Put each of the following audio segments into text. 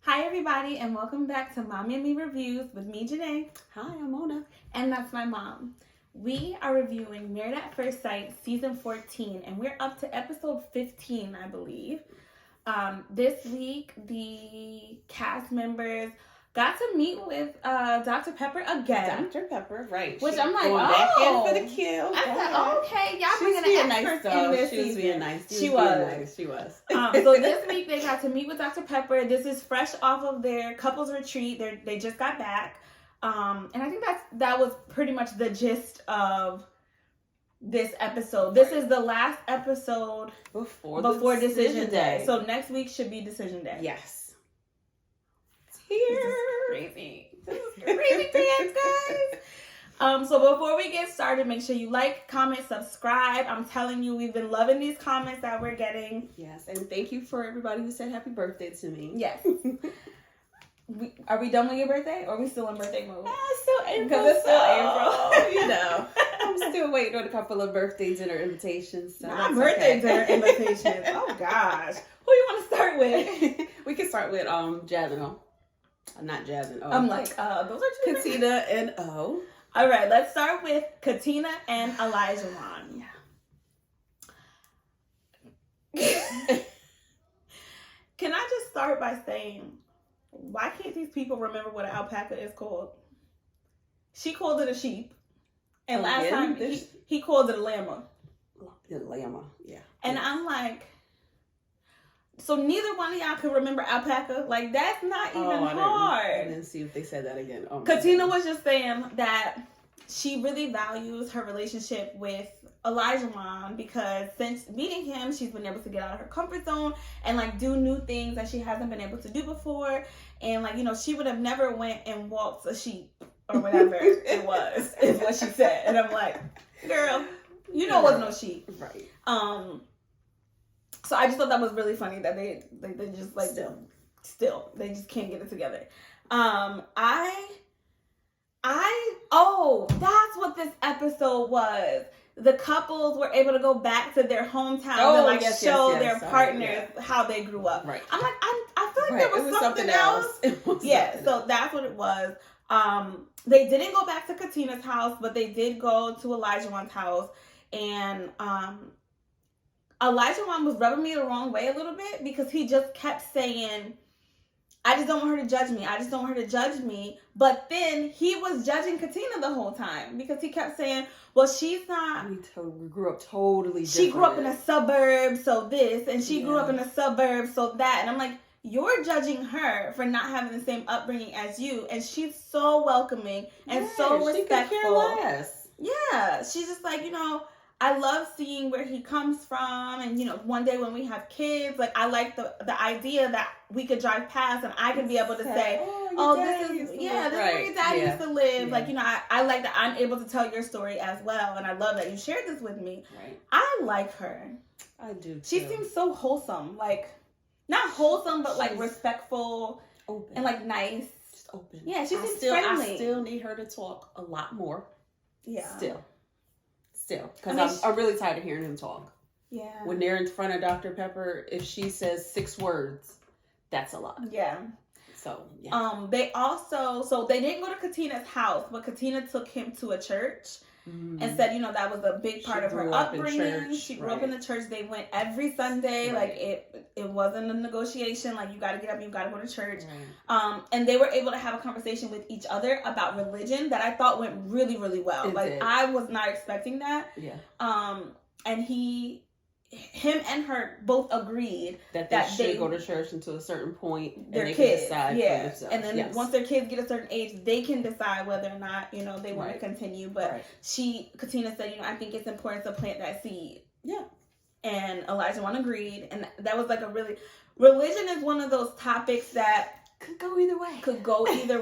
Hi everybody and welcome back to Mommy and Me Reviews with me, Janae. Hi, I'm Mona. And that's my mom. We are reviewing Married at First Sight Season 14 and we're up to episode 15, I believe. This week, the cast members got to meet with Dr. Pepper again. Dr. Pepper, right. Which I'm like, going back in for the kill. I thought, okay, y'all bringing being an expert nice, in this She was season. being nice. She was. She was. So this week they got to meet with Dr. Pepper. This is fresh off of their couples retreat. They just got back. And I think that was pretty much the gist of this episode. This is the last episode before decision day. So next week should be decision day. Yes. It's here. This is crazy. This is crazy dance, guys. So before we get started, make sure you like, comment, subscribe. I'm telling you, we've been loving these comments that we're getting. Yes, and thank you for everybody who said happy birthday to me. Yes. Are we done with your birthday, or are we still in birthday mode? It's still April. Because it's still April. You know, I'm still waiting on a couple of birthday dinner invitations. So Not birthday dinner invitations. Oh gosh, who you want to start with? We can start with Jasmine. Not Jasmine. I'm like, those are two. Katina and O. All right, let's start with Katina and Elijah Wan. Yeah. Can I just start by saying, why can't these people remember what an alpaca is called? She called it a sheep. And last time he called it a llama. The llama, yeah. And yes. I'm like, so neither one of y'all could remember alpaca? Like, that's not even hard. I didn't see if they said that again. Oh, Katina was just saying that she really values her relationship with Elijah Wan because since meeting him, she's been able to get out of her comfort zone and like do new things that she hasn't been able to do before. And like, you know, she would have never went and walked a sheep or whatever it was, is what she said. And I'm like, girl, you know it wasn't no sheep. Right. So I just thought that was really funny that they just like still they just can't get it together. That's what this episode was. The couples were able to go back to their hometowns and show their partners how they grew up. Right. I'm like, I feel like there was something else. So that's what it was. They didn't go back to Katina's house, but they did go to Elijah Wan's house, and Elijah Wan was rubbing me the wrong way a little bit because he just kept saying, I just don't want her to judge me. I just don't want her to judge me. But then he was judging Katina the whole time because he kept saying, well, she's not. We grew up totally different. She grew up in a suburb, so this, and she grew up in a suburb, so that. And I'm like, you're judging her for not having the same upbringing as you. And she's so welcoming and so respectful. She could care less. Yeah. She's just like, you know, I love seeing where he comes from, and you know, one day when we have kids, like I like the idea that we could drive past and I could be able to say, this is where your dad used to live. Like, you know, I like that I'm able to tell your story as well, and I love that you shared this with me. Right. I like her. I do too. She seems so wholesome, like not wholesome, but like respectful, open, and like nice. Just open. Yeah, she seems friendly. I still need her to talk a lot more. Yeah. Still, because I'm really tired of hearing him talk. Yeah. When they're in front of Dr. Pepper, if she says 6 words, that's a lot. Yeah. So, yeah. They didn't go to Katina's house, but Katina took him to a church and said, you know, that was a big part of her upbringing. She grew up in the church. They went every Sunday. Like it wasn't a negotiation. Like you got to get up, you got to go to church. Right. And they were able to have a conversation with each other about religion that I thought went really, really well. I was not expecting that. Yeah. And him and her both agreed that they should go to church until a certain point, and their they kids, can decide for themselves. And then once their kids get a certain age, they can decide whether or not, you know, they want to continue. But Katina said, you know, I think it's important to plant that seed. Yeah. And Elijah Wan agreed, and that was like religion is one of those topics that could go either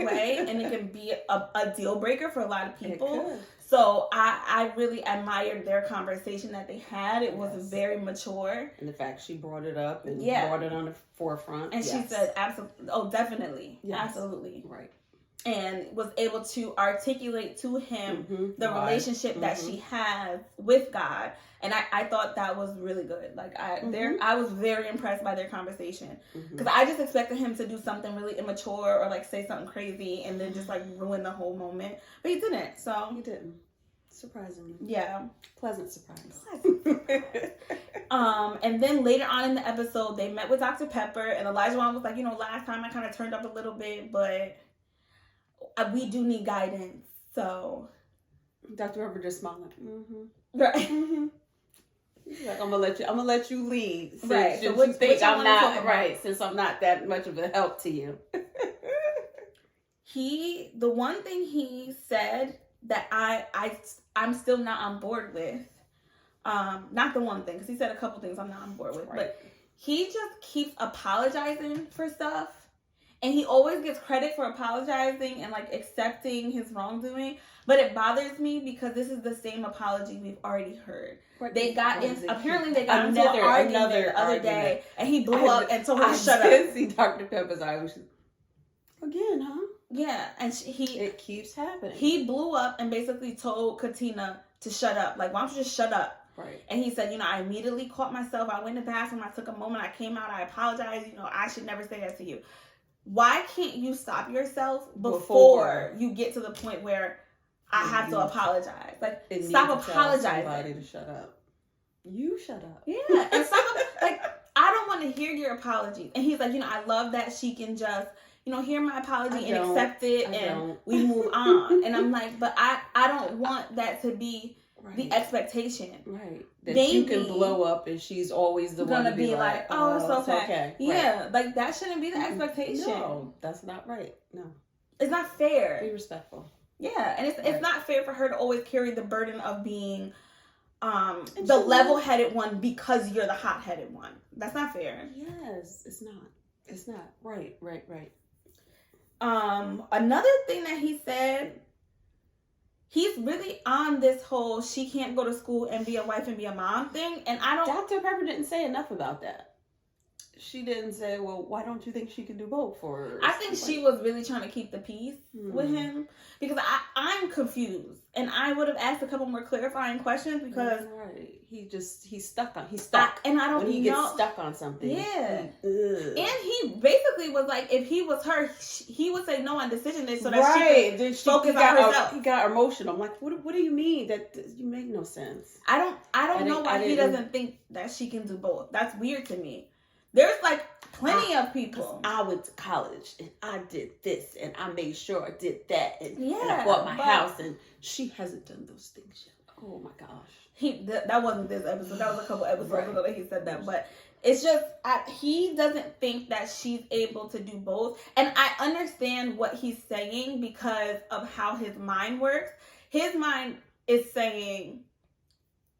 way, and it can be a deal breaker for a lot of people. So I really admired their conversation that they had. It was very mature. And the fact she brought it up and brought it on the forefront. And she said, absolutely. Oh, definitely. Yes. Absolutely. Right. and was able to articulate to him the relationship that she has with God. And I thought that was really good. Like I was very impressed by their conversation, because I just expected him to do something really immature or like say something crazy and then just like ruin the whole moment, but he didn't. So he didn't. Surprisingly, yeah, pleasant surprise. And then later on in the episode, they met with Dr. Pepper, and Elijah Wan was like, last time I kind of turned up a little bit, but we do need guidance. So Dr. Pepper just smiled like, right. Like, I'm gonna let you lead. Since, right. So you think I'm not right, since I'm not that much of a help to you. The one thing he said that I'm still not on board with, not the one thing, because he said a couple things I'm not on board with, but he just keeps apologizing for stuff, and he always gets credit for apologizing and like accepting his wrongdoing. But it bothers me because this is the same apology we've already heard. They got into an argument the other day, and he blew up and told her to shut up. I did see Dr. Pepper's eyes. Again, huh? Yeah, and it keeps happening. He blew up and basically told Katina to shut up. Like, why don't you just shut up? Right. And he said, I immediately caught myself. I went to the bathroom. I took a moment. I came out. I apologized. I should never say that to you. Why can't you stop yourself before you get to the point where I have to apologize? Like, stop apologizing. Somebody to shut up. You shut up. Yeah, and stop. Like, I don't want to hear your apologies. And he's like, I love that she can just, hear my apology and accept it, and we move on. And I'm like, but I don't want that to be the expectation. Right. That you can blow up and she's always the one to be like, oh, it's okay. Yeah, right. Like that shouldn't be the expectation. No, that's not right. No. It's not fair. Be respectful. Yeah, and it's not fair for her to always carry the burden of being the level-headed one because you're the hot-headed one. That's not fair. Yes, it's not. It's not. Right. Another thing that he said, he's really on this whole she can't go to school and be a wife and be a mom thing, and I don't. Dr. Pepper didn't say enough about that. She didn't say, well, why don't you think she can do both for her? I think she was really trying to keep the peace with him, because I'm confused, and I would have asked a couple more clarifying questions because he's stuck. And I don't. When he gets stuck on something. Yeah. And he basically was like, if he was her, he would say no on decision day so that she could focus on herself. He got emotional. I'm like, what do you mean? That you make no sense. I don't know why he doesn't think that she can do both. That's weird to me. There's like plenty of people. I went to college and I did this and I made sure I did that and I bought my house, and she hasn't done those things yet. Oh my gosh. That wasn't this episode. That was a couple episodes ago that he said that. But it's just, he doesn't think that she's able to do both. And I understand what he's saying because of how his mind works. His mind is saying,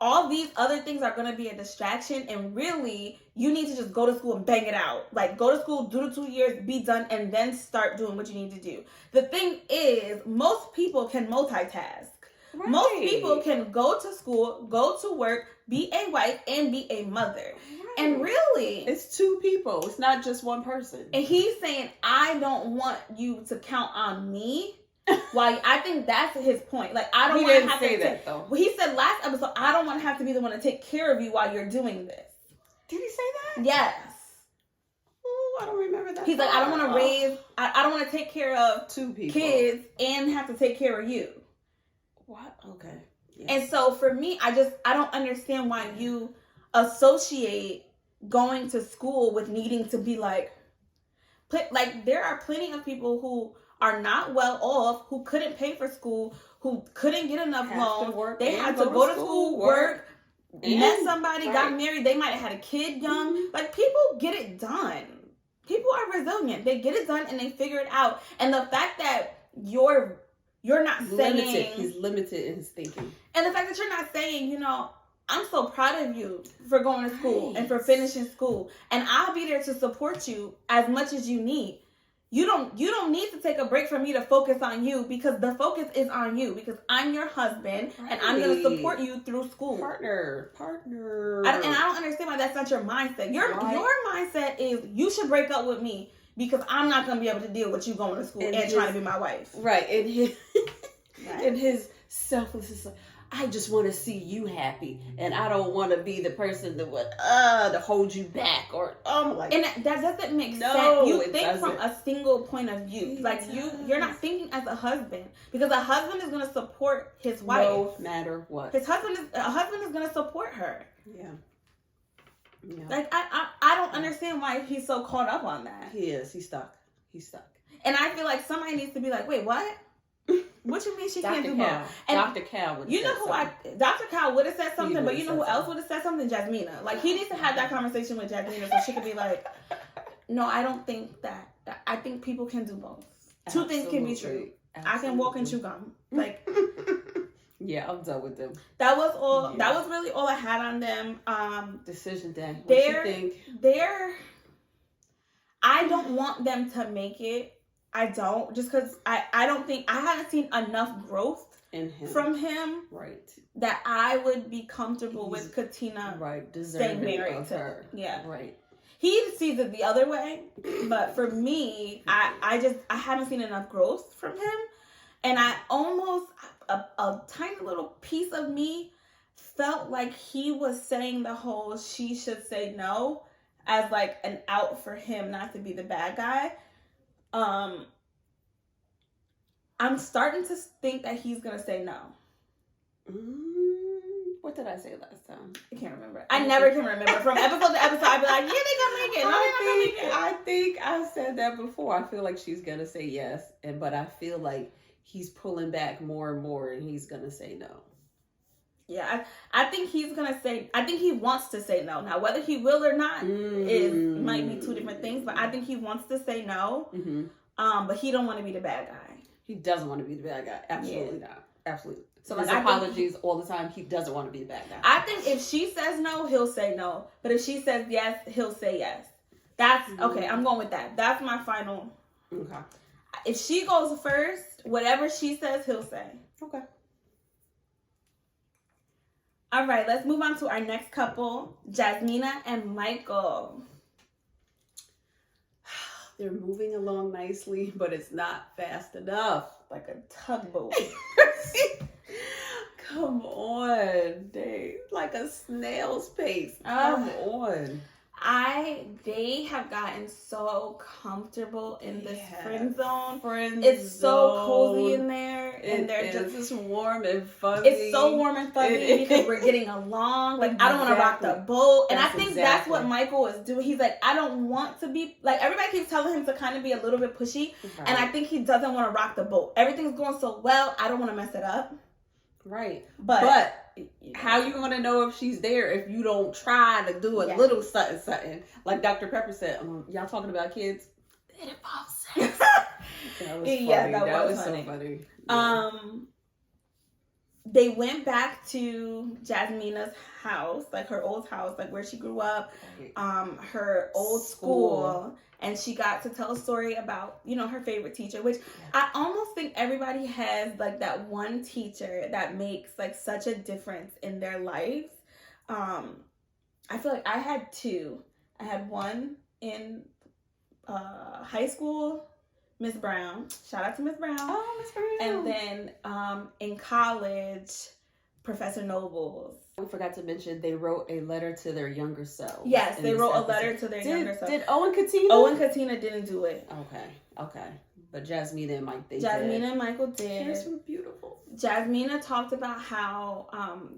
all these other things are going to be a distraction, and really, you need to just go to school and bang it out. Like, go to school, do the 2 years, be done, and then start doing what you need to do. The thing is, most people can multitask. Right. Most people can go to school, go to work, be a wife, and be a mother. Right. And really, it's two people. It's not just one person. And he's saying, I don't want you to count on me. Well, I think that's his point. Like, I don't want to have to say that though. Well, he said last episode, I don't want to have to be the one to take care of you while you're doing this. Did he say that? Yes. Oh, I don't remember that. He's like, I don't want to raise. I don't want to take care of two people, kids, and have to take care of you. What? Okay. Yes. And so for me, I don't understand why you associate going to school with needing to be like there are plenty of people who are not well off, who couldn't pay for school, who couldn't get enough loans. They had to go to school, work, met somebody, got married. They might have had a kid young. Mm-hmm. Like, people get it done. People are resilient. They get it done and they figure it out. And the fact that you're not saying... He's limited in his thinking. And the fact that you're not saying, I'm so proud of you for going to school and for finishing school. And I'll be there to support you as much as you need. You don't need to take a break from me to focus on you, because the focus is on you, because I'm your husband and I'm going to support you through school. Partner. And I don't understand why that's not your mindset. Your mindset is, you should break up with me because I'm not going to be able to deal with you going to school and trying to be my wife. Right. And his selflessness, like, I just want to see you happy, and I don't want to be the person that would to hold you back, or like. And that doesn't make sense. You think from a single point of view, like you're not thinking as a husband, because a husband is going to support his wife, no matter what. A husband is going to support her. Yeah. Like I don't understand why he's so caught up on that. He is. He's stuck. And I feel like somebody needs to be like, wait, what? What you mean she can't do both? And Dr. Cal would have said something. Dr. Cal would have said something, but you know who else would have said something? Jasmina. Like, he needs to have that conversation with Jasmina so she could be like, no, I don't think that. I think people can do both. Two things can be true. Absolutely. I can walk and chew gum. Like, yeah, I'm done with them. That was all. Yeah. That was really all I had on them. Decision day. What you think? I don't want them to make it. I don't, just because I don't think, I haven't seen enough growth in him, from him, right, that I would be comfortable with Katina, right, staying married to her. Yeah, right. He sees it the other way, but for me, I haven't seen enough growth from him, and I almost a tiny little piece of me felt like he was saying the whole she should say no as like an out for him not to be the bad guy. I'm starting to think that he's gonna say no. What did I say last time? I can't remember. I never can remember. From episode to episode, I'd be like, yeah, they gonna make it. No, I think I said that before. I feel like she's gonna say yes, but I feel like he's pulling back more and more, and he's gonna say no. Yeah, I think he's gonna say. I think he wants to say no. Now, whether he will or not might be two different things. But I think he wants to say no. Mm-hmm. But he don't want to be the bad guy. He doesn't want to be the bad guy. Absolutely not. Absolutely. So his apologies all the time. He doesn't want to be the bad guy. I think if she says no, he'll say no. But if she says yes, he'll say yes. That's okay. I'm going with that. That's my final. Okay. If she goes first, whatever she says, he'll say. Okay. All right, let's move on to our next couple, Jasmina and Michael. They're moving along nicely, but it's not fast enough. Like a tugboat. Come on, Dave. Like a snail's pace. Come on. They have gotten so comfortable in this friend zone. It's so cozy in there, and they're just warm and fuzzy. It's so warm and fuzzy because we're getting along. Like, I don't want to rock the boat, and I think that's what Michael is doing. He's like, I don't want to be like, everybody keeps telling him to kind of be a little bit pushy, and I think he doesn't want to rock the boat. Everything's going so well. I don't want to mess it up. Right, but how you gonna know if she's there if you don't try to do a little something? Like Dr. Pepper said, y'all talking about kids? It involves sex. That was funny. Yeah, that was so funny. Yeah. They went back to Jasmina's house, like her old house, like where she grew up, her old school. And she got to tell a story about, her favorite teacher, which I almost think everybody has like that one teacher that makes like such a difference in their life. I feel like I had two. I had one in high school, Miss Brown. Shout out to Miss Brown. Oh, Miss Brown. And then in college, Professor Nobles. We forgot to mention they wrote a letter to their younger selves. Yes, they wrote a letter to their younger selves. Did Owen Katina? Owen Katina didn't do it. Okay. But Jasmina and Mike, Jasmina and Michael did. Theirs were beautiful. Jasmina talked about how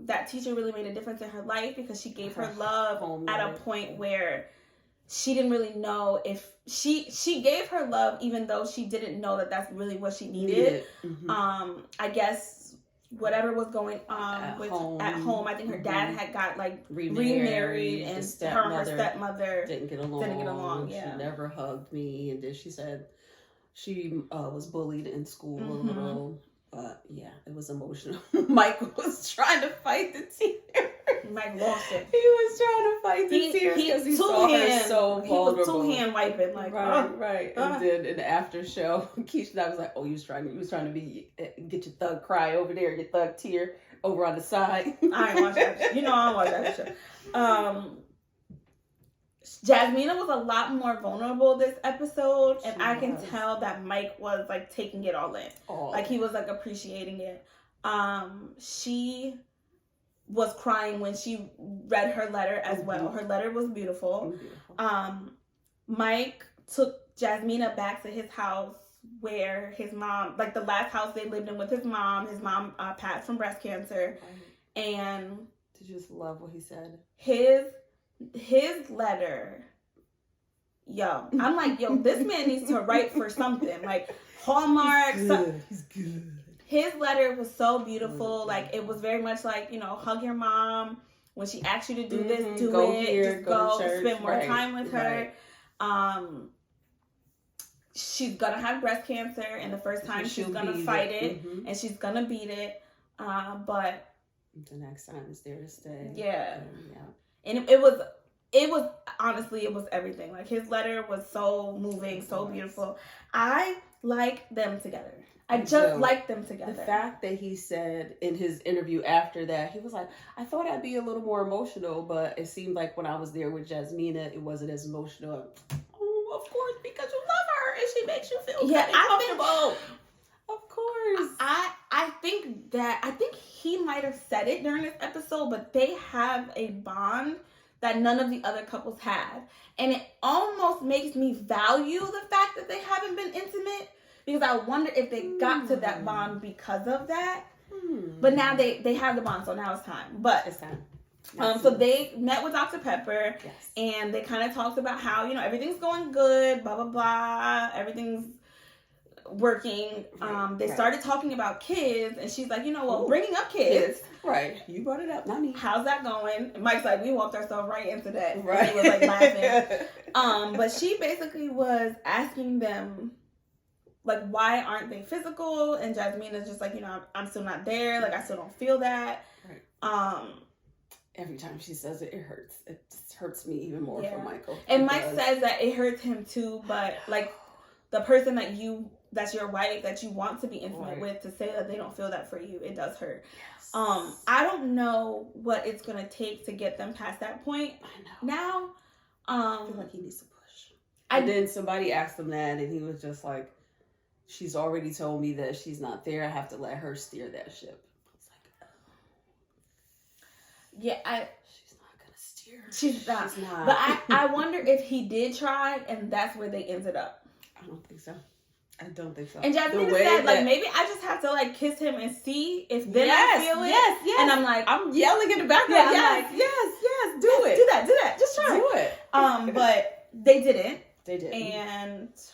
that teacher really made a difference in her life because she gave her love at a point where she didn't really know if she gave her love even though she didn't know that that's really what she needed. Mm-hmm. I guess whatever was going on at home, I think her dad had got like remarried and her and her stepmother didn't get along. Yeah. She never hugged me, and then she said she was bullied in school a little. But yeah, it was emotional. Michael was trying to fight the tears. Mike lost it. He was trying to fight the tears because he saw her so vulnerable. He was two-hand wiping, like right. And then in the after show, Keisha and I was like, "Oh, you was trying to be get your thug cry over there, your thug tear over on the side." I ain't watch that. I don't watch that show. Jasmina was a lot more vulnerable this episode, and I can tell that Mike was like taking it all in. Like he was like appreciating it. She was crying when she read her letter as well. Her letter was beautiful. Mike took Jasmina back to his house where his mom, like the last house they lived in with his mom passed from breast cancer. And did you just love what he said? His letter, yo, I'm like, yo, this man needs to write for something. Like Hallmark. He's good. His letter was so beautiful. Like it was very much like, you know, hug your mom. When she asks you to do this, do go it. Here, just go to church. Spend more time with her. She's gonna have breast cancer, and the first time she's gonna fight it, and she's gonna beat it. But the next time is there to stay. Yeah. And it was honestly, it was everything. Like his letter was so moving, so beautiful. I like them together. I just like them together. The fact that he said in his interview after that, he was like, I thought I'd be a little more emotional, but it seemed like when I was there with Jasmina, it wasn't as emotional. Oh, of course, because you love her and she makes you feel comfortable. Of course. I think he might have said it during this episode, but they have a bond that none of the other couples have. And it almost makes me value the fact that they haven't been intimate, because I wonder if they got to that bond because of that. But now they have the bond, so now it's time. But it's time. So they met with Dr. Pepper, and they kind of talked about how, you know, everything's going good, blah, blah, blah. Everything's working. They started talking about kids, and she's like, you know, well, bringing up kids. Right. You brought it up, not me. How's that going? And Mike's like, we walked ourselves right into that. Right. He was like laughing. But she basically was asking them, like, why aren't they physical? And Jasmina's just like, you know, I'm still not there. Like, I still don't feel that. Right. Every time she says it, it hurts. It just hurts me even more for Michael. And Mike says that it hurts him too, but like the person that's your wife, that you want to be intimate with, to say that they don't feel that for you, it does hurt. Yes. I don't know what it's gonna take to get them past that point. I know. Now, I feel like he needs to push. And then somebody asked him that, and he was just like, she's already told me that she's not there. I have to let her steer that ship. Yeah, she's not gonna steer. She's not. But I wonder if he did try, and that's where they ended up. I don't think so. And Jasmine said, like, maybe I just have to like kiss him and see if then I feel it. Yes. And I'm like, I'm yelling in the background. Yes, do it. Do that. Just try. Do it. But they didn't. They didn't.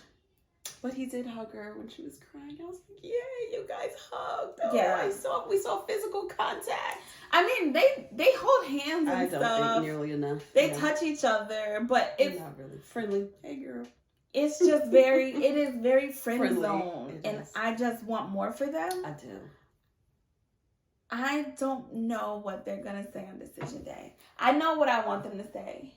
But he did hug her when she was crying. I was like, yeah, you guys hugged. Oh, yeah. We saw physical contact. I mean, they hold hands and stuff. I don't think nearly enough. They touch each other, but it's not really friendly. Hey, girl. It's just it is very friend zone, and I just want more for them. I do. I don't know what they're gonna say on Decision Day. I know what I want them to say.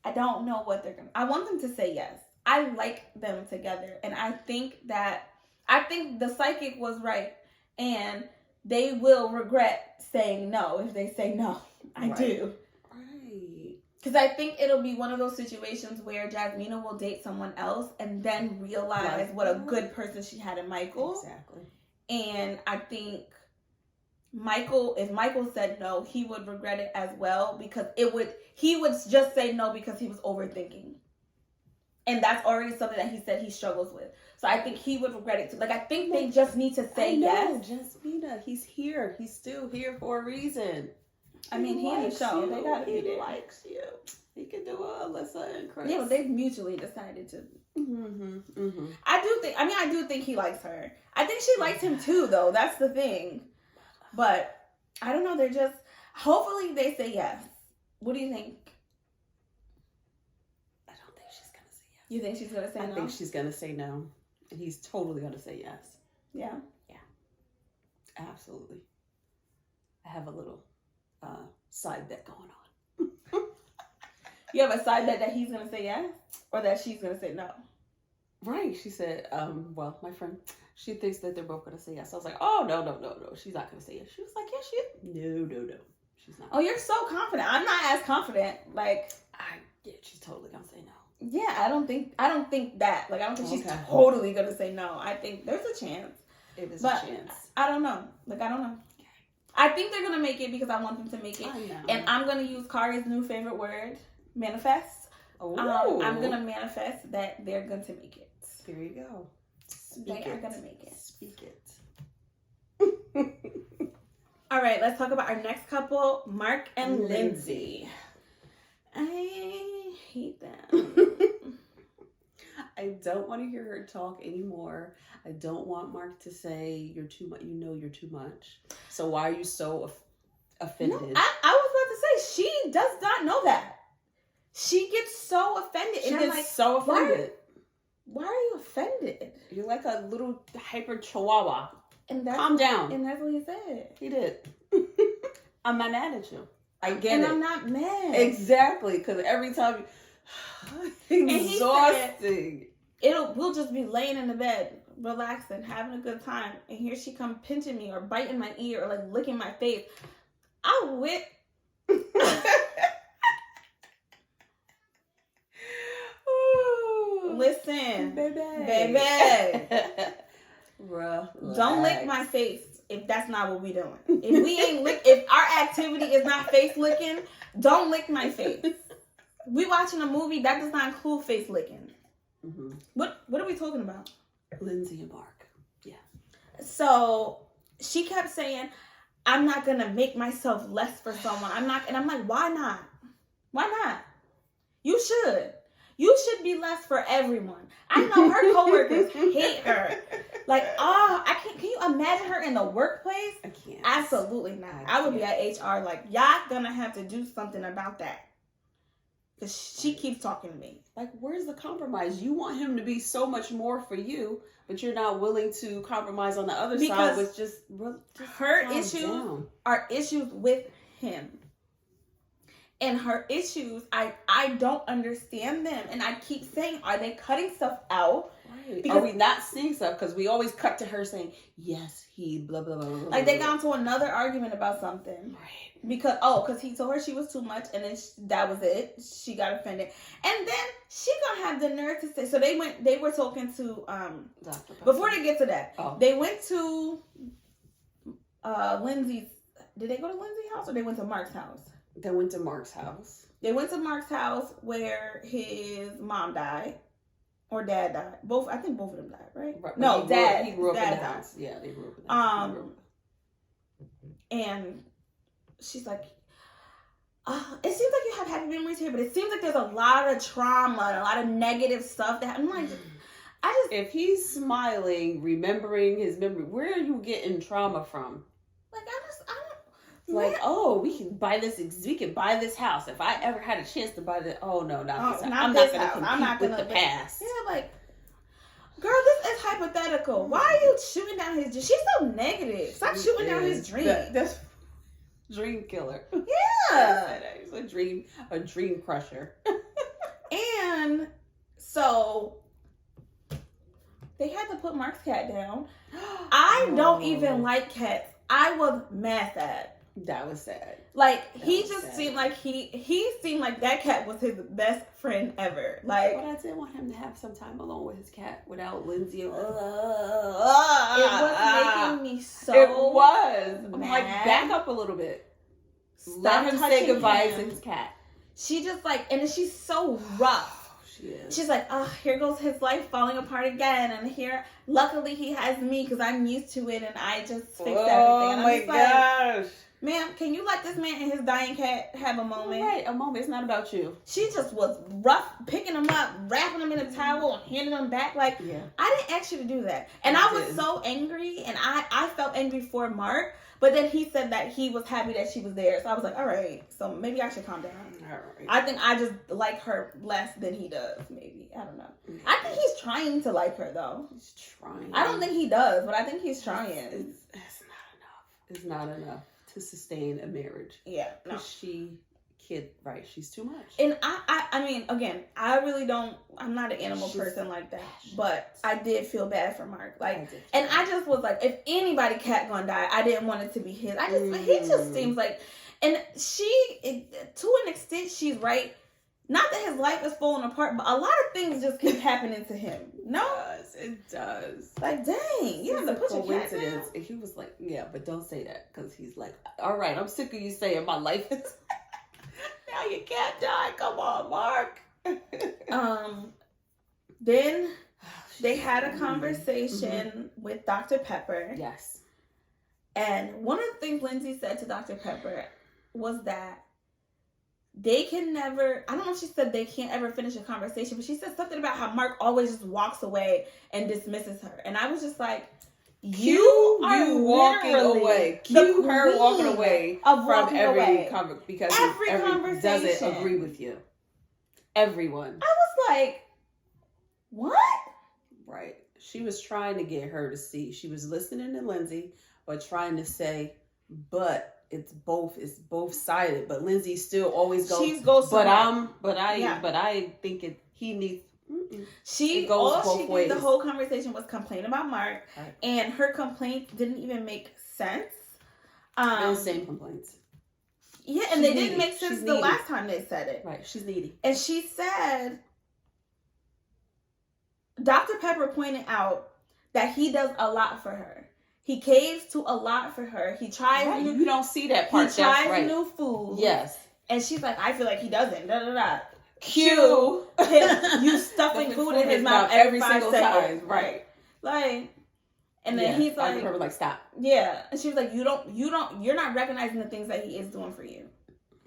I don't know what they're gonna. I want them to say yes. I like them together, and I think the psychic was right, and they will regret saying no if they say no. I do. Right. Because I think it'll be one of those situations where Jasmina will date someone else and then realize what a good person she had in Michael. Exactly. And I think if Michael said no, he would regret it as well, because he would just say no because he was overthinking. And that's already something that he said he struggles with. So I think he would regret it too. Like, I think they just need to say yes. Jasmina, he's here. He's still here for a reason. I mean, he in the show. They gotta be there. He likes you. He can do Alyssa and Chris. Yeah, but they've mutually decided to. I do think he likes her. I think she likes him too, though. That's the thing. But I don't know. Hopefully they say yes. What do you think? I don't think she's gonna say yes. You think she's gonna say no? I think she's gonna say no, and he's totally gonna say yes. Yeah. Yeah. Absolutely. I have a little side bet going on. You have a side bet that he's gonna say yes, or that she's gonna say no? Right. She said, well, my friend, she thinks that they're both gonna say yes. I was like, oh, no. She's not gonna say yes. She was like, yes, she is. No. She's not. Oh, you're so confident. I'm not as confident. Like, Yeah, she's totally gonna say no. Yeah, I don't think that. Like, I don't think she's totally gonna say no. I think there's a chance. It is a chance. I don't know. Like, I don't know. I think they're gonna make it because I want them to make it. I know. And I'm gonna use Kari's new favorite word, manifest. I'm gonna manifest that they're going to make it. There you go. They are gonna make it. Speak it. All right, let's talk about our next couple, Mark and Lindsay. I hate them. I don't want to hear her talk anymore. I don't want Mark to say you're too much. You know you're too much. So why are you so offended? No, I was about to say she does not know that. She gets so offended. She gets so offended. Why are you offended? You're like a little hyper chihuahua. And calm down. And that's what he said. He did. I'm not mad at you. I get and it. I'm not mad. Exactly, because every time exhausting. We'll just be laying in the bed, relaxing, having a good time, and here she come pinching me or biting my ear or like licking my face. I whip. Listen, baby. Don't lick my face if that's not what we doing. If we ain't if our activity is not face licking, don't lick my face. We watching a movie that does not include face licking. Mm-hmm. What are we talking about? Lindsay and Mark. Yeah. So she kept saying, "I'm not gonna make myself less for someone. I'm not," and I'm like, "Why not? Why not? You should." You should be less for everyone. I know her coworkers hate her. Like, I can't. Can you imagine her in the workplace? I can't. Absolutely not. I would be at HR like, y'all gonna have to do something about that. Because she keeps talking to me. Like, where's the compromise? You want him to be so much more for you, but you're not willing to compromise on the other side with just her issues are issues with him. And her issues, I don't understand them. And I keep saying, are they cutting stuff out? Right. Because are we not seeing stuff? Because we always cut to her saying, yes, he, blah, blah, blah, blah. Like, they got into another argument about something. Right. Because he told her she was too much, and then that was it. She got offended. And then she gonna have the nerve to say, so they were talking to, before they get to that, they went to Lindsay's, did they go to Lindsay's house or they went to Mark's house? They went to Mark's house. They went to Mark's house where his mom died. Or dad died. I think both of them died, right? No, dad. He grew up in the house. Yeah, they grew up in the house. And she's like, it seems like you have happy memories here, but it seems like there's a lot of trauma and a lot of negative stuff that I'm like, if he's smiling, remembering his memory, where are you getting trauma from? Like, like, we can buy this house. If I ever had a chance to buy this, no, not this house. I'm not going to compete with the past. Yeah, like, girl, this is hypothetical. Why are you shooting down his dream? She's so negative. Stop shooting down his dream. That's dream killer. Yeah. He's a dream crusher. And so they had to put Mark's cat down. I don't even like cats. I was mad sad. That was sad. Like, he just seemed like he seemed like that cat was his best friend ever. Like, but I did want him to have some time alone with his cat without Lindsay. It was making me so It was. mad. I'm like, back up a little bit. Let him say goodbye to his cat. She just like, and then she's so rough. She is. She's like, here goes his life falling apart again. And here, luckily he has me because I'm used to it and I just fixed everything. And my gosh. Like, ma'am, can you let this man and his dying cat have a moment? Right, a moment. It's not about you. She just was rough, picking him up, wrapping him in a towel and handing him back. Like, I didn't ask you to do that. And I was so angry, and I felt angry for Mark. But then he said that he was happy that she was there. So I was like, all right, so maybe I should calm down. All right. I think I just like her less than he does, maybe. I don't know. I think he's trying to like her, though. He's trying. I don't think he does, but I think he's trying. It's not enough. It's not enough to sustain a marriage. Yeah. No. She's too much. And I mean, again, I really don't, I'm not an animal person like that, but I did feel bad for Mark. Like, I just was like, if anybody cat gonna die, I didn't want it to be his. He just seems like, and to an extent, she's right. not that his life is falling apart, but a lot of things just keep happening to him. No, it does. Like, dang, you have to put your cat down. And he was like, yeah, but don't say that, because he's like, all right, I'm sick of you saying my life is. Now your cat died. Come on, Mark. Then they had a conversation with Dr. Pepper. Yes. And one of the things Lindsay said to Dr. Pepper was that they can never, I don't know if she said they can't ever finish a conversation, but she said something about how Mark always just walks away and dismisses her. And I was just like, you are walking away. Cue her walking away from every conversation, because every conversation doesn't agree with you. Everyone. I was like, what? Right. She was trying to get her to see. She was listening to Lindsay, but trying to say, but it's both sided. But Lindsay still always goes, but I think he needs. She did the whole conversation was complain about Mark, right. And her complaints didn't even make sense. The same complaints. Yeah, and they didn't make sense the last time they said it. Right, she's needy. And she said, Dr. Pepper pointed out that he does a lot for her. He caves to a lot for her. He tries. Right. You don't see that part. He tries new food. Yes. And she's like, I feel like he doesn't. Da da da. Cue him, you stuffing food in his mouth every single time. Right. Like, and then he's like, Pepper like, stop. Yeah. And she was like, you're not recognizing the things that he is doing for you.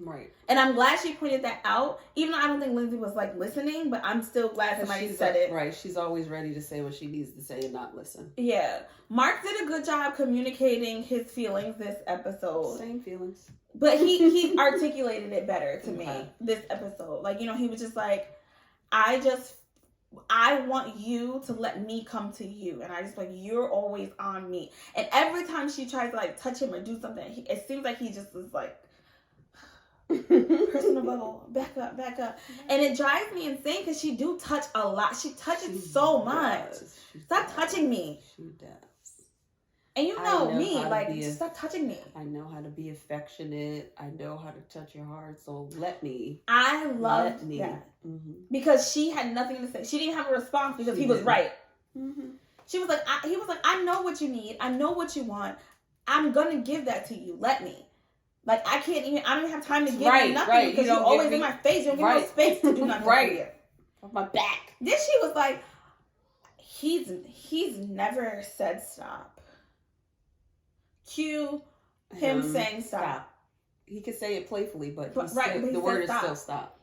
Right. And I'm glad she pointed that out, even though I don't think Lindsay was like listening, but I'm still glad somebody said it. Right. She's always ready to say what she needs to say and not listen. Yeah. Mark did a good job communicating his feelings this episode. Same feelings. But he articulated it better to me this episode. Like, he was just like, I want you to let me come to you. And I just like, you're always on me. And every time she tries to like touch him or do something, it seems like he just is like, personal bubble, back up. And it drives me insane because she do touch a lot. She touches so much. Stop touching me. She does. And you know me, like, just stop touching me. I know how to be affectionate. I know how to touch your heart. So let me. I loved that. Mm-hmm. Because she had nothing to say. She didn't have a response because he was right. Mm-hmm. He was like, I know what you need. I know what you want. I'm going to give that to you. Let me. Like, I don't even have time to give you nothing because you're always in my face. You don't give me no space to do nothing for you. On my back. Then she was like, he's never said stop. Cue him saying stop. He could say it playfully, but the word is still stop.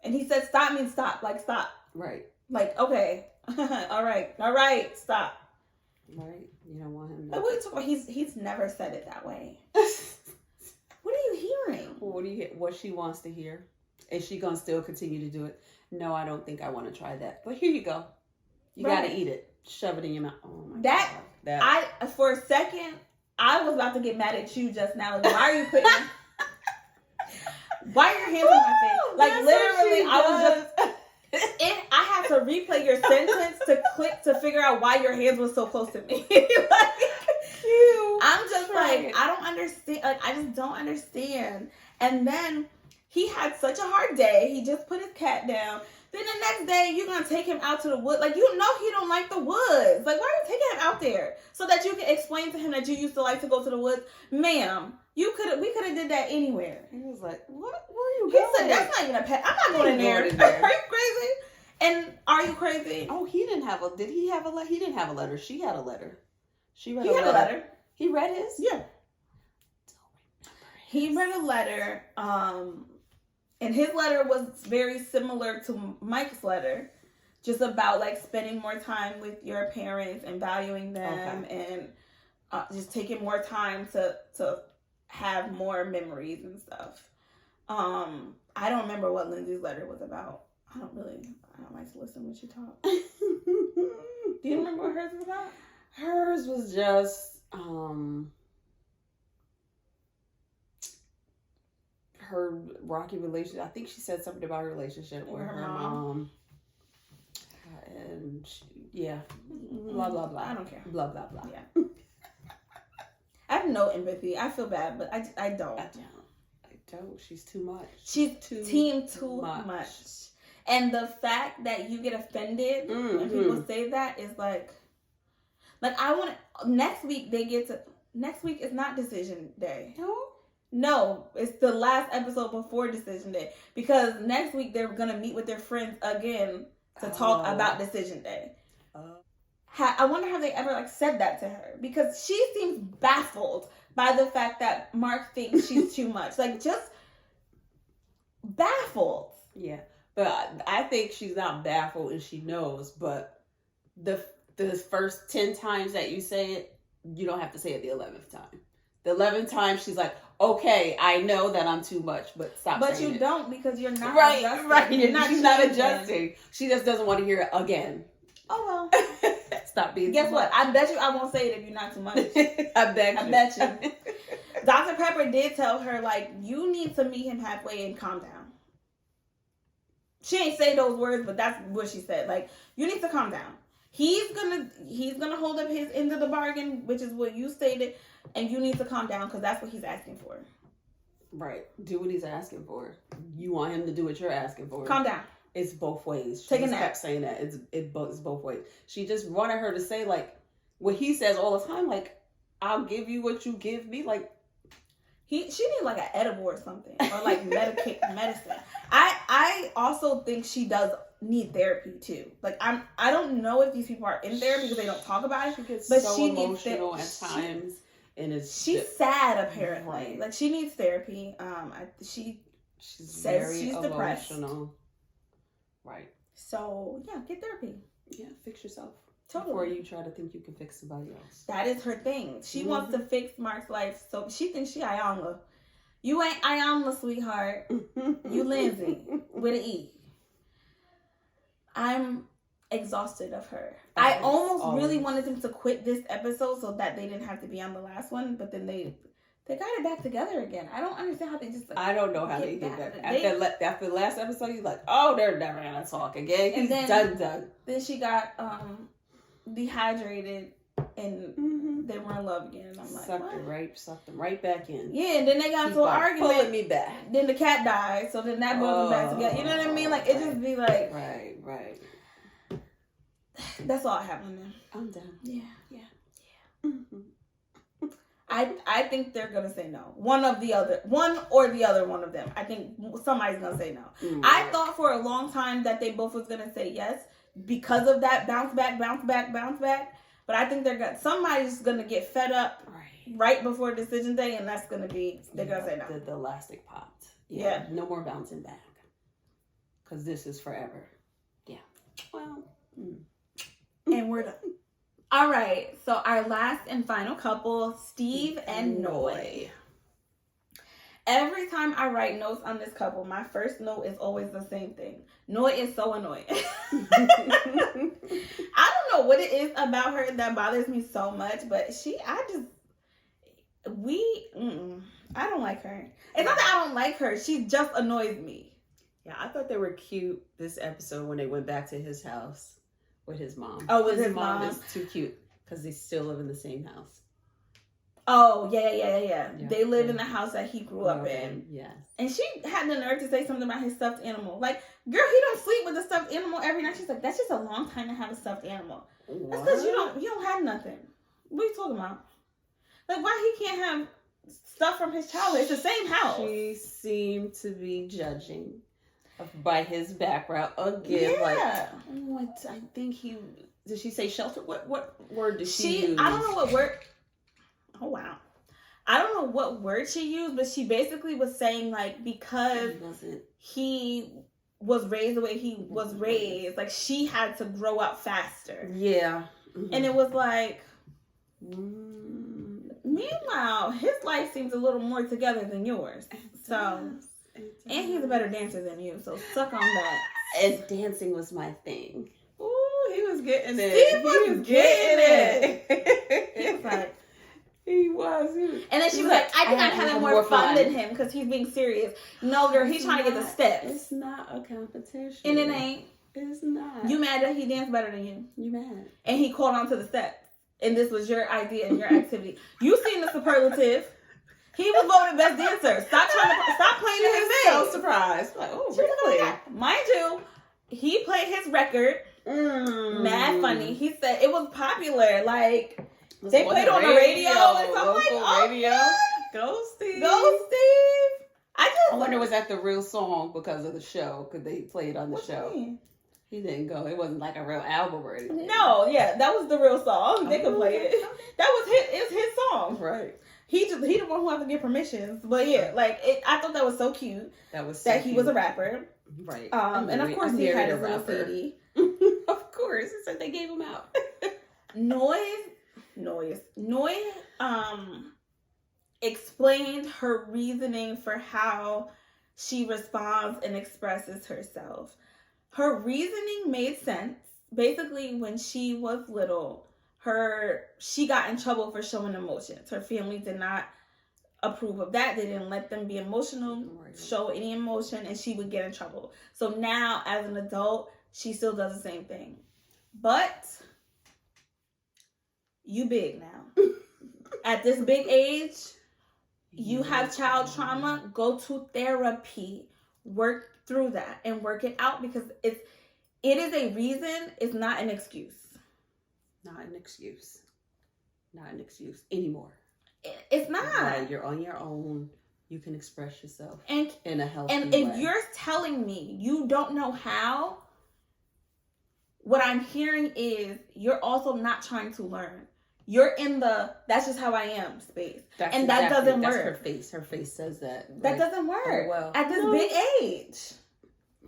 And he said stop means stop. Like, stop. Right. Like, okay. All right. Stop. Right. You don't want him to. Like, what are you talking about? He's never said it that way. What are you hearing? What do you hear? What she wants to hear? Is she gonna still continue to do it? No, I don't think I want to try that. But here you go. You gotta eat it. Shove it in your mouth. Oh my God. For a second, I was about to get mad at you just now. Like, why are you putting? Why are your hands on my face? Like, literally, I was just. I had to replay your sentence to figure out why your hands were so close to me. I'm just like, I don't understand. Like, I just don't understand. And then he had such a hard day. He just put his cat down. Then the next day, you're going to take him out to the woods. Like, he don't like the woods. Like, why are you taking him out there? So that you can explain to him that you used to like to go to the woods. Ma'am, we could have did that anywhere. He was like, what? Where are you going? He said, that's not even a pet. I'm not going in there. Are you crazy? And are you crazy? Oh, he didn't have a, did he have a letter? He didn't have a letter. She had a letter. He had a letter. He read his? Yeah. He read a letter, and his letter was very similar to Mike's letter, just about like spending more time with your parents and valuing them, and just taking more time to have more memories and stuff. I don't remember what Lindsay's letter was about. I don't like to listen when she talks. Do you remember what hers was about? Hers was just her rocky relationship. I think she said something about her relationship with her mom. And blah blah blah. I don't care. Blah blah blah. Yeah. I have no empathy. I feel bad, but I don't. Oh, she's too much. She's too much. And the fact that you get offended when people say that is like I want next week next week is not decision day. No, it's the last episode before decision day, because next week they're gonna meet with their friends again to talk about decision day. I wonder how they ever said that to her, because she seems baffled by the fact that Mark thinks she's too much. Just baffled. Yeah, but I think she's not baffled and she knows. But the first 10 times that you say it, you don't have to say it the 11th time. The 11th time, she's like, okay, I know that I'm too much, but stop saying it. But you don't, because you're not adjusting. Right. She's not adjusting. She just doesn't want to hear it again. Oh, well. Stop being Guess too what? much. I bet you I won't say it if you're not too much. I bet you. Dr. Pepper did tell her, you need to meet him halfway and calm down. She ain't say those words, but that's what she said. You need to calm down. He's gonna hold up his end of the bargain, which is what you stated, and you need to calm down, because that's what he's asking for. Right. Do what he's asking for. You want him to do what you're asking for. Calm down. It's both ways. She Take a just nap. kept saying that. It's both ways. She just wanted her to say what he says all the time, I'll give you what you give me. She needs an edible or something, or medicine. I also think she does need therapy too. I don't know if these people are in therapy because they don't talk about it. She gets but so she emotional at times, and she's sad apparently. Right. She needs therapy. She's says she's depressed. Emotional. Right. So yeah, get therapy. Yeah, fix yourself. Totally. Before you try to think you can fix somebody else. That is her thing. She wants to fix Mark's life, so she thinks she Iyanla. You ain't Iyanla, sweetheart. You Lindsay with an E. I'm exhausted of her. I almost really wanted them to quit this episode so that they didn't have to be on the last one, but then they got it back together again. I don't understand how they just I don't know how they did that. After the last episode, you're like, oh, they're never gonna talk again. He's done. Then she got dehydrated and they were in love again. And I'm like, sucked them right back in. Yeah, and then they got into an argument. Pulling me back. Then the cat died, so then that brought them back together. You know what I mean? It just be like, right. That's all I have on them. I'm done. Yeah. I think they're gonna say no. One or the other one of them. I think somebody's gonna say no. I thought for a long time that they both was gonna say yes because of that bounce back. But I think somebody's gonna get fed up right before decision day, and they're gonna say no. The elastic popped. Yeah. No more bouncing back. Because this is forever. Yeah. Well. And we're done. All right, so our last and final couple, Steve and Noi. Every time I write notes on this couple, my first note is always the same thing. Noi is so annoying. I don't know what it is about her that bothers me so much, but I don't like her. It's not that I don't like her, she just annoys me. Yeah, I thought they were cute this episode when they went back to his house. With his mom. Oh, with his mom is too cute because they still live in the same house. Oh, yeah. They live in the house that he grew up in. Yes. And she had the nerve to say something about his stuffed animal. Girl, he don't sleep with a stuffed animal every night. She's like, that's just a long time to have a stuffed animal. What? That's because you don't have nothing. What are you talking about? Why he can't have stuff from his childhood? It's the same house. She seemed to be judging by his background again. Yeah. I think did she say shelter? What word did she use? I don't know what word. Oh wow. I don't know what word she used, but she basically was saying because he was raised the way he was raised, she had to grow up faster. Yeah. And it was meanwhile, his life seems a little more together than yours. So. And he's a better dancer than you, so suck on that. As dancing was my thing. Ooh, he was getting it. He was getting it. He was like, he was. And then she was like, I think I'm having more fun than him because he's being serious. No, girl, he's trying to get the steps. It's not a competition. And it ain't. It's not. You mad that he danced better than you? You mad. And he caught on to the steps. And this was your idea and your activity. You seen the superlative. He was voted best dancer. Stop playing his thing. So surprised. Like, oh, really? Mind you, he played his record. Mad funny. He said it was popular. Like they played on the radio. And so I'm like, oh, radio. Go Steve. Go Steve. I wonder was that the real song because of the show? Could they play it on the show? He didn't go. It wasn't like a real album or anything. No, yeah, that was the real song. They could play it. That was his song. Right. He the one who had to get permissions. But yeah, like I thought that was so cute. That was so he was a rapper. Right. And of course he had his little CD. Of course, it's like they gave him out. Noise. Explained her reasoning for how she responds and expresses herself. Her reasoning made sense. Basically, when she was little, she got in trouble for showing emotions. Her family did not approve of that. They didn't let them be emotional, show any emotion, and she would get in trouble. So now, as an adult, she still does the same thing. But you big now. At this big age, you have child trauma, go to therapy. Work through that and work it out because it is a reason, it's not an excuse. Not an excuse. Not an excuse anymore. It's not. Right, you're on your own. You can express yourself in a healthy way. And if you're telling me you don't know how, what I'm hearing is you're also not trying to learn. You're in the that's just how I am space. That doesn't work. That's her face says that. That doesn't work. Oh, well. At this big age.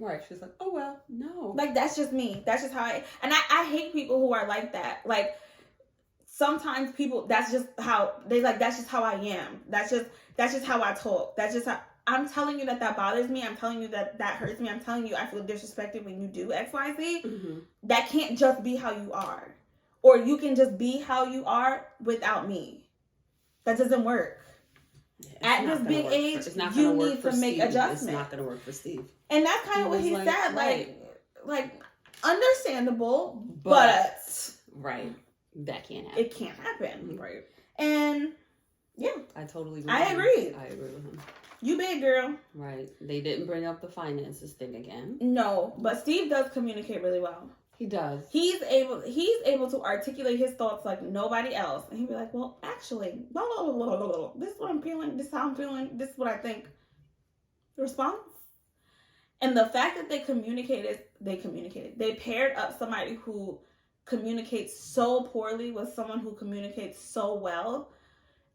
Right. She's like, oh, well, no. Like, that's just me. That's just how and I hate people who are like that. Like, sometimes people, that's just how, that's just how I am. That's just how I talk. That's just how, I'm telling you that bothers me. I'm telling you that hurts me. I'm telling you I feel disrespected when you do X, Y, Z. Mm-hmm. That can't just be how you are. Or you can just be how you are without me. That doesn't work. Yeah, at this big age, you need to make adjustments. It's not going to work for Steve. And that's kind of what he said. Like, understandable, but... Right. That can't happen. It can't happen. Right. And, yeah. I totally agree. I agree with him. You big girl. Right. They didn't bring up the finances thing again. No, but Steve does communicate really well. He does. He's able to articulate his thoughts like nobody else. And he'd be like, well, actually, blah, blah, blah, blah, blah, blah. This is what I'm feeling. This is how I'm feeling. This is what I think. The response? And the fact that they communicated. They paired up somebody who communicates so poorly with someone who communicates so well.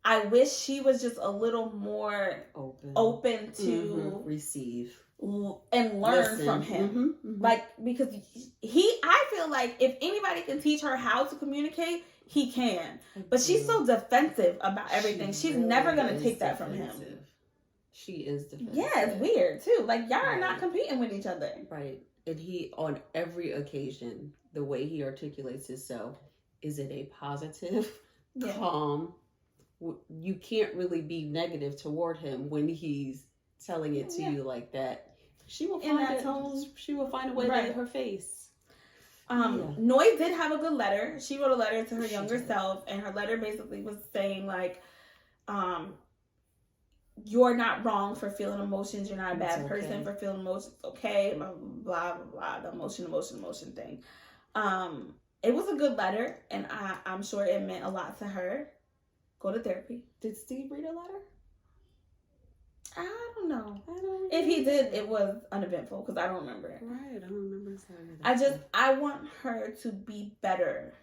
I wish she was just a little more open to receive and learn from him. Like, because I feel like if anybody can teach her how to communicate, he can. But she's so defensive about everything. She's really never going to take that from him. She is defensive. Yeah, it's weird too. Like, y'all are not competing with each other. Right. And he, on every occasion, the way he articulates himself, is it a positive, calm, you can't really be negative toward him when he's telling it to you like that. She will find a way to her face. Noi did have a good letter. She wrote a letter to her younger self, and her letter basically was saying like, you're not wrong for feeling emotions. You're not a bad person for feeling emotions. Okay, blah, blah, blah, the emotion thing. It was a good letter, and I'm sure it meant a lot to her. Go to therapy. Did Steve read a letter? I don't know. If he did, it was uneventful because I don't remember it. Right, I don't remember his I want her to be better.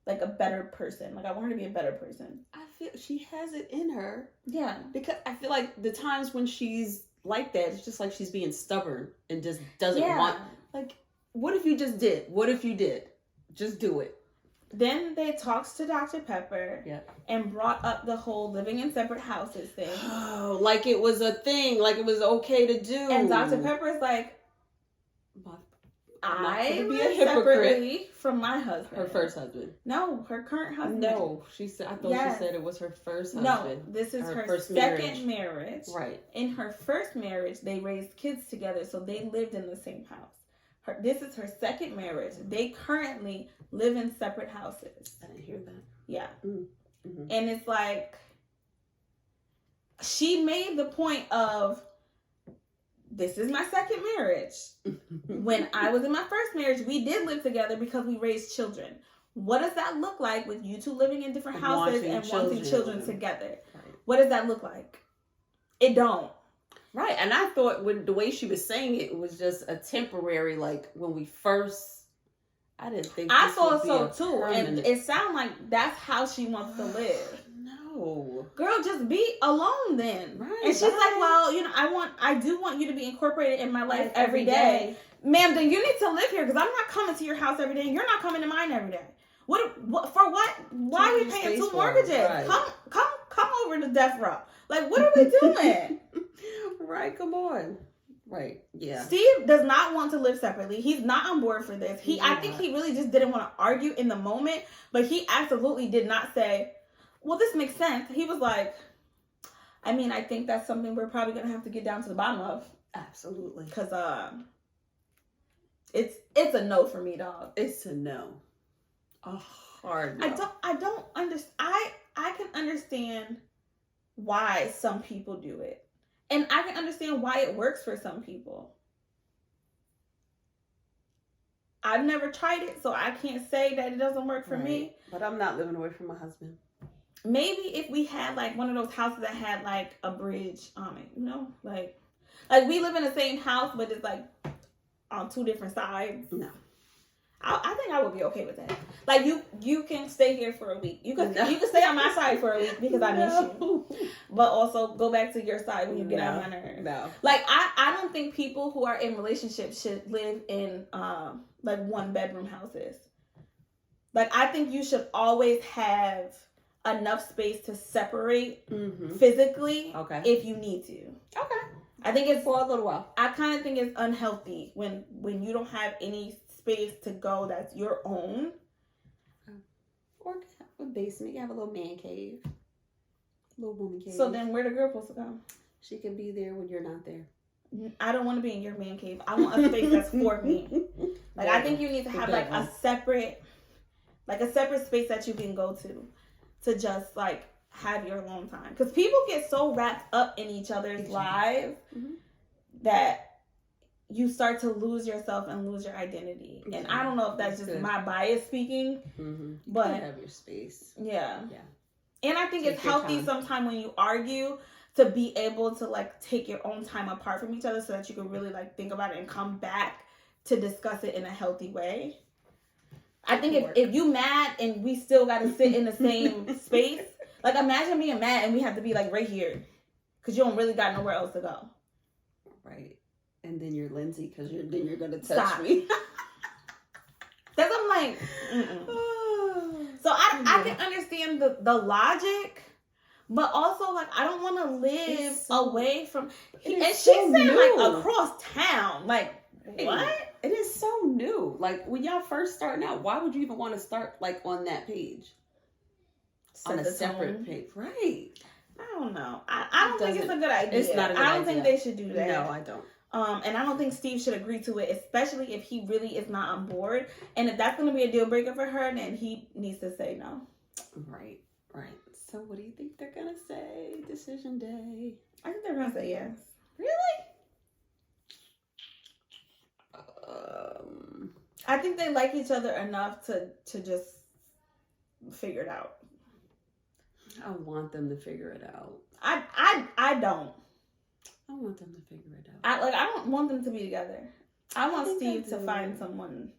Like a better person. Like I want her to be a better person. I feel she has it in her. Yeah. Because I feel like the times when she's like that, it's just like she's being stubborn and just doesn't want. Like, what if you just did? What if you did? Just do it. Then they talked to Dr. Pepper and brought up the whole living in separate houses thing. Oh, like it was a thing, like it was okay to do. And Dr. Pepper's like, I live separately from my husband. Her first husband. No, her current husband. No, she said. I thought she said it was her first husband. No, this is her second marriage. Right. In her first marriage, they raised kids together, so they lived in the same house. This is her second marriage. They currently live in separate houses. I didn't hear that. Yeah. Mm-hmm. And it's like, she made the point of, this is my second marriage. When I was in my first marriage, we did live together because we raised children. What does that look like with you two living in different houses and wanting children together? Right. What does that look like? It don't. Right. And I thought when the way she was saying it was just a temporary, like when we first, I didn't think I thought so too. And it sounded like that's how she wants to live. No. Girl, just be alone then. Right. And she's like, well, you know, I do want you to be incorporated in my life every day. Ma'am, then you need to live here because I'm not coming to your house every day and you're not coming to mine every day. What for what? Why are we paying 2 mortgages? Right. Come over to death row. Like, what are we doing? Right, come on. Right, yeah. Steve does not want to live separately. He's not on board for this. I think he really just didn't want to argue in the moment, but he absolutely did not say, well, this makes sense. He was like, I mean, I think that's something we're probably going to have to get down to the bottom of. Absolutely. Because it's a no for me, dog. It's a no. A hard no. I don't understand. I can understand why some people do it. And I can understand why it works for some people. I've never tried it, so I can't say that it doesn't work for me. But I'm not living away from my husband. Maybe if we had like one of those houses that had like a bridge on it, you know? Like we live in the same house, but it's like on 2 different sides. No. I think I would be okay with that. Like you can stay here for a week. You can stay on my side for a week because I miss you. But also go back to your side when you get on my nerves. No. Like I don't think people who are in relationships should live in like 1-bedroom houses. Like I think you should always have enough space to separate physically if you need to. Okay. I think it's for a little while. I kind of think it's unhealthy when you don't have any space to go that's your own. Or a basement. You have a little man cave. Little woman cave. So then where the girl supposed to go? She can be there when you're not there. I don't want to be in your man cave. I want a space that's for me. Like I think you need to have like a separate space that you can go to just like have your alone time. Because people get so wrapped up in each other's lives that you start to lose yourself and lose your identity. And I don't know if that's just my bias speaking, but you have your space. Yeah. And I think it's healthy sometimes when you argue to be able to like take your own time apart from each other so that you can really like think about it and come back to discuss it in a healthy way. I think if you mad and we still got to sit in the same space, like imagine being mad and we have to be like right here because you don't really got nowhere else to go. Right. And then you're Lindsay because then you're going to touch me. Because I'm like, So I can understand the logic, but also like I don't want to live away from. And she's saying like across town, like what? It is so new. Like when y'all first starting out, why would you even want to start like on that page? On a separate page, right? I don't know. I don't think it's a good idea. It's not a good idea. I don't think they should do that. No, I don't. And I don't think Steve should agree to it, especially if he really is not on board. And if that's going to be a deal breaker for her, then he needs to say no. Right. So what do you think they're going to say? Decision day. I think they're going to say yes. Really? I think they like each other enough to just figure it out. I want them to figure it out. I don't. I want them to figure it out. I don't want them to be together. I want Steve to find someone.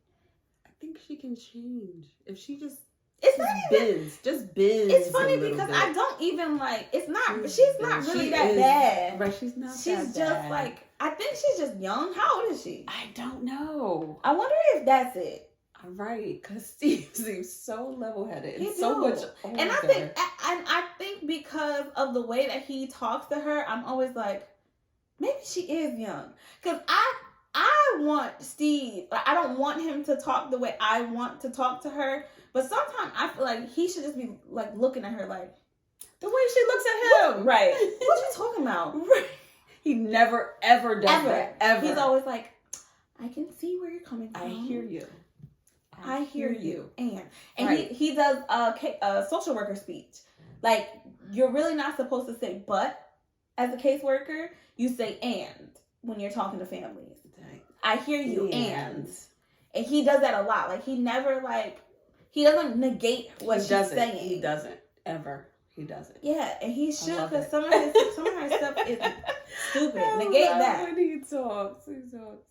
I think she can change if she just. It's not even. Just bends. It's funny because I don't even like. It's not. She's not really that bad. Right. She's not. She's just like. I think she's just young. How old is she? I don't know. I wonder if that's it. Right, because Steve seems so level-headed and so much older. And I think because of the way that he talks to her, I'm always like, maybe she is young. Because I want Steve. Like, I don't want him to talk the way I want to talk to her. But sometimes I feel like he should just be like looking at her like the way she looks at him. Right. What you talking about? Right. He never ever does that. Ever. He's always like, I can see where you're coming from. I hear you. I hear you. And right. he does a social worker speech. Like, you're really not supposed to say but as a caseworker, you say "and" when you're talking to families. I hear you, and he does that a lot. Like, he never, like, he doesn't negate what she's saying. He doesn't ever. He doesn't. Yeah, and he should, because some of her stuff is stupid. Negate that. When he talks.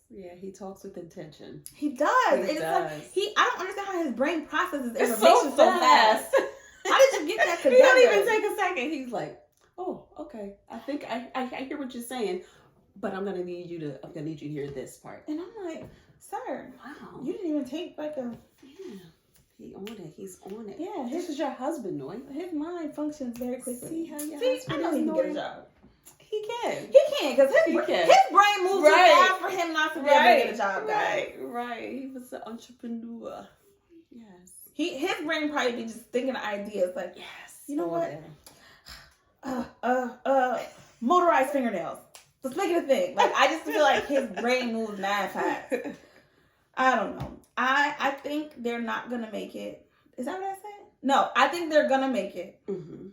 Yeah, he talks with intention. He does. He does. Like, I don't understand how his brain processes information so fast. How did you get that together? He don't even take a second. He's like, oh, okay. I think I hear what you're saying, but I'm gonna need you to hear this part. And I'm like, sir, wow, you didn't even take like a. Yeah. He's on it. Yeah, this is your husband, Noy. His mind functions very quickly. See how your husband I know he can get a job. He can, because his brain moves too fast for him not to be able to get a job. Right. He was an entrepreneur. Yes. His brain probably be just thinking of ideas like, yes, you know what? Motorized fingernails. Let's make it a thing. Like, I just feel like his brain moves mad fast. I don't know. I think they're not gonna make it. Is that what I said? No, I think they're gonna make it. Mm-hmm.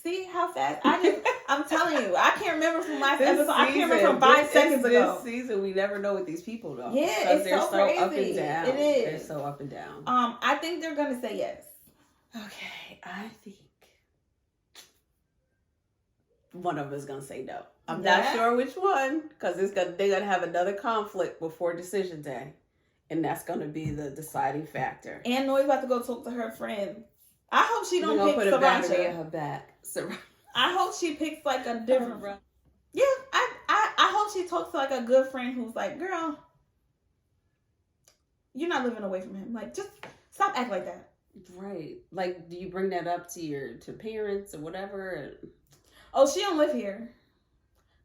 See how fast? I'm telling you, I can't remember from last episode. I can't remember from 5 seconds ago. This season, we never know with these people though. Yeah, it's they're so crazy. Up and down. It is. They're so up and down. I think they're gonna say yes. Okay, I think one of them is gonna say no. I'm not sure which one, because they're gonna have another conflict before decision day. And that's going to be the deciding factor. And Noy's about to go talk to her friend. I hope she don't pick put a battery in her back. I hope she picks like a different. Yeah, I hope she talks to like a good friend who's like, girl, you're not living away from him. Like, just stop acting like that. Right. Like, do you bring that up to parents or whatever? Oh, she don't live here.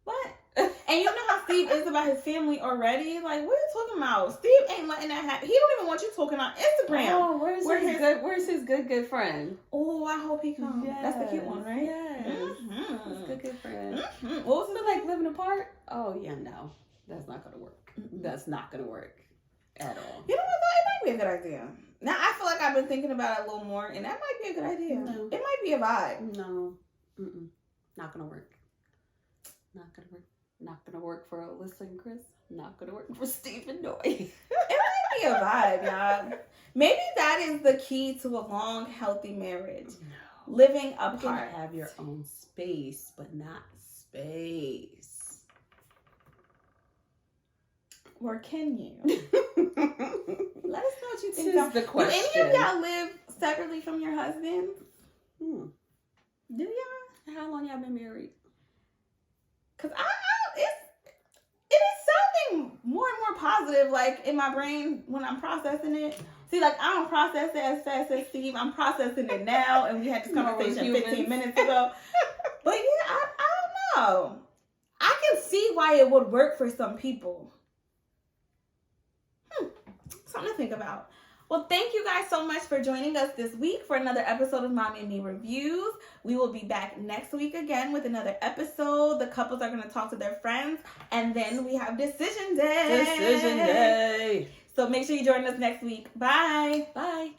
What? And you know how Steve is about his family already? Like, what are you talking about? Steve ain't letting that happen. He don't even want you talking on Instagram. Oh, where's his good friend? Oh, I hope he comes. Yes. That's the cute one, right? Yes. Mm-hmm. That's good friend. Mm-hmm. What was it like, living apart? Oh, yeah, no. That's not going to work. Mm-hmm. That's not going to work at all. You know what, though? It might be a good idea. Now, I feel like I've been thinking about it a little more, and that might be a good idea. No. It might be a vibe. No. Mm-mm. Not going to work. Not going to work. Not gonna work for Alyssa and Chris. Not gonna work for Steve and Noy. It might be a vibe, y'all. Maybe that is the key to a long, healthy marriage. No. Living apart. You can have your own space, but not space. Or can you? Let us know what you think. This is the question. Do any of y'all live separately from your husband? Do y'all? How long y'all been married? Cause it is sounding more and more positive, like in my brain when I'm processing it. See, like I don't process it as fast as Steve. I'm processing it now, and we had this conversation 15 minutes ago. But yeah, I don't know. I can see why it would work for some people. Something to think about. Well, thank you guys so much for joining us this week for another episode of Mommy and Me Reviews. We will be back next week again with another episode. The couples are going to talk to their friends. And then we have Decision Day. Decision Day. So make sure you join us next week. Bye. Bye.